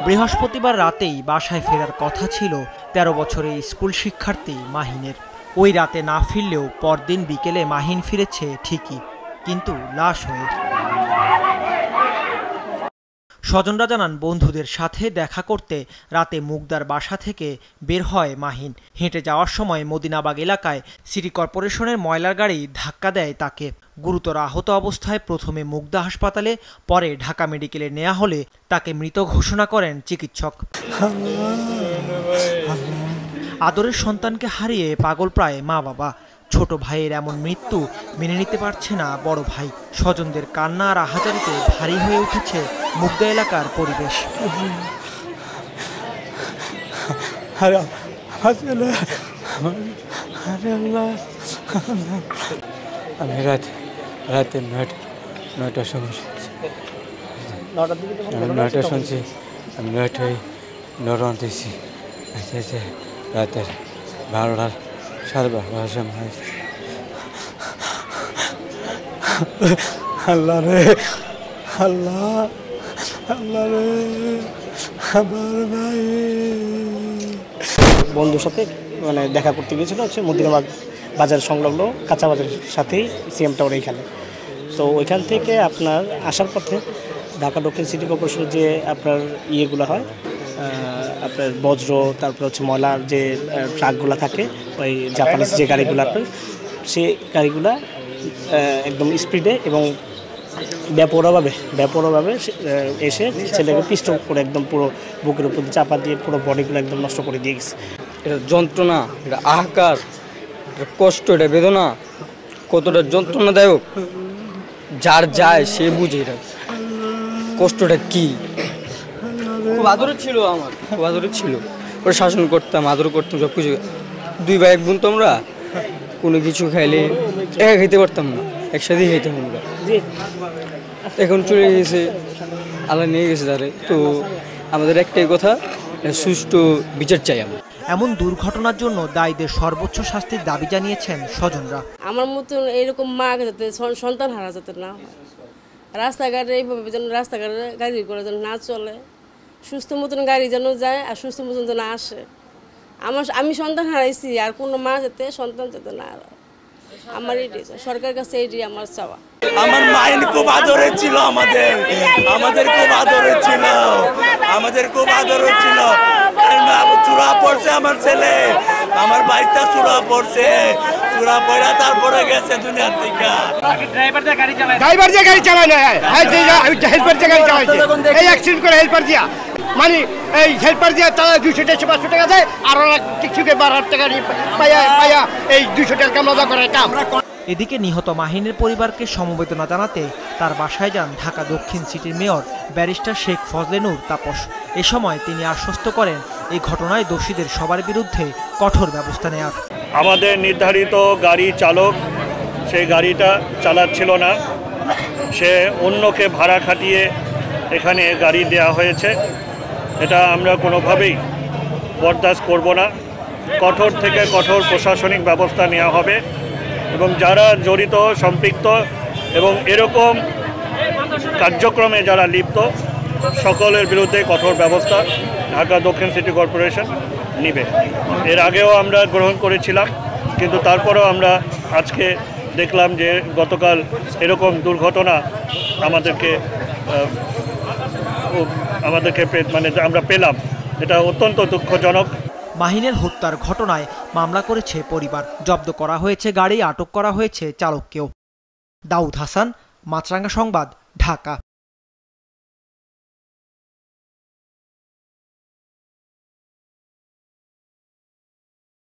বৃহস্পতিবার রাতেই বাসায় ফেরার কথা ছিল ১৩ বছরের স্কুল শিক্ষার্থী মাহিনের। ওই রাতে না ফিরলেও পরদিন বিকেলে মাহিন ফিরেছে ঠিকই, কিন্তু লাশ হয়ে। স্বজনরা জানান, বন্ধুদের সাথে দেখা করতে রাতে মুগদার বাসা থেকে বের হয় মাহিন। হেঁটে যাওয়ার সময় মদিনাবাগ এলাকায় সিটি কর্পোরেশনের ময়লার গাড়ি ধাক্কা দেয় তাকে। গুরুতর আহত অবস্থায় প্রথমে মুগদা হাসপাতালে, পরে ঢাকা মেডিকেলে নেওয়া হলে তাকে মৃত ঘোষণা করেন চিকিৎসক। আদরের সন্তানকে হারিয়ে পাগল প্রায় মা বাবা। ছোট ভাইয়ের এমন মৃত্যু মেনে নিতে পারছে না বড় ভাই। স্বজনদের কান্না আর আহাজারিতে ভারী হয়ে উঠেছে মুগদা এলাকার পরিবেশ। আমি রাতে 9টার সময় শুনছি, আমি 9টায় নরম দিয়েছি। রাতের 12টা, 12:30 সময় হয়েছে। আল্লাহ রে, আল্লাহ, আল্লাহ রে, আমার ভাই। বন্ধুর সাথে দেখা করতে গিয়েছিল মদিনাবাগ বাজার সংলগ্ন কাঁচা বাজারের সাথেই সিএম টাওয়ার এইখানে। তো ওইখান থেকে আপনার আসার পথে ঢাকা দক্ষিণ সিটি কর্পোরেশনের যে আপনার ইয়েগুলো হয়, আপনার বজ্র, তারপর ময়লার যে ট্রাকগুলো থাকে, ওই জাপানিজ যে গাড়িগুলো আপনার, সেই গাড়িগুলা একদম স্পিডে এবং ব্যাপকভাবে এসে ছেলেকে পিষ্ট করে একদম পুরো বুকের উপর চাপা দিয়ে পুরো বডিগুলো একদম নষ্ট করে দিয়ে গেছে। এটা যন্ত্রণা, এটা আহাকার, এটা কষ্ট, এটা বেদনা, কতটা যন্ত্রণাদায়ক যার যায় সে বুঝে এটা কষ্টটা কি। খুব আদরের ছিল, আমার খুব আদরের ছিল। ওরা শাসন করতাম, আদর করতাম, সব কিছু। 2 ভাই বোন তো আমরা, কোনো কিছু খাইলে একা খেতে পারতাম না, একসাথেই খেতাম আমরা। এখন চলে গেছে, আল্লাহ নিয়ে গেছে তারে। তো আমাদের একটাই কথা, সুষ্ঠু বিচার চাই আমরা। এমন দুর্ঘটনার জন্য দায়ীদের সর্বোচ্চ শাস্তির দাবি জানিয়েছেন স্বজনরা। আমার মতন এরকম মা যাতে সন্তান হারা যাতে না হয়, রাস্তাঘাটে এইভাবে যেন রাস্তাঘাটে গাড়ি করে যেন না চলে, সুস্থ মতন গাড়ি যেন যায় আর সুস্থ মতন যেন আসে। আমি সন্তান হারাইছি, আর কোনো মা যাতে সন্তান যাতে না হারায়, আমার এটি সরকারের কাছে এইটি আমার চাওয়া। আমার মাইন খুব আদরের ছিল, আমাদের খুব আদরের ছিল, খুব আদরের ছিল। চূড়া পড়ছে আমার ছেলে, আমার বাইকটা চূড়া পড়ছে, চূড়া পড়া তারপরে গেছে দুনিয়ার থেকে। ড্রাইভার যে গাড়ি চালায় না, হেল্পার যে গাড়ি চালাইছে, এই অ্যাক্সিডেন্ট করে হেল্পার দিয়া, মানে এই হেল্পার দিয়া তারা 200-500 টাকা দেয়, আর ওরা কিছুকে 12,000 টাকা পাইয়া এই 200 টাকা কামলা করে কাম। এদিকে নিহত মাহিনের পরিবারকে সমবেদনা জানাতে তার বাসায় যান ঢাকা দক্ষিণ সিটির মেয়র ব্যারিস্টার শেখ ফজলে নূর তাপস। এ সময় তিনি আশ্বস্ত করেন, এই ঘটনায় দোষীদের সবার বিরুদ্ধে কঠোর ব্যবস্থা নেওয়ার। আমাদের নির্ধারিত গাড়ি চালক সেই গাড়িটা চালাচ্ছিল না, সে অন্যকে ভাড়া খাটিয়ে এখানে গাড়ি দেওয়া হয়েছে। এটা আমরা কোনোভাবেই বরদাস্ত করব না। কঠোর থেকে কঠোর প্রশাসনিক ব্যবস্থা নেওয়া হবে এবং যারা জড়িত, সম্পৃক্ত এবং এরকম কার্যক্রমে যারা লিপ্ত, সকলের বিরুদ্ধে কঠোর ব্যবস্থা ঢাকা দক্ষিণ সিটি কর্পোরেশন নেবে। এর আগেও আমরা গ্রহণ করেছিলাম, কিন্তু তারপরেও আমরা আজকে দেখলাম যে গতকাল এরকম দুর্ঘটনা আমাদেরকে আমরা পেলাম। এটা অত্যন্ত দুঃখজনক। মাহিনের হত্যার ঘটনায় মামলা করেছে পরিবার, জব্দ করা হয়েছে গাড়ি, আটক করা হয়েছে চালককেও। দাউদ হাসান, মাছরাঙ্গা সংবাদ, ঢাকা।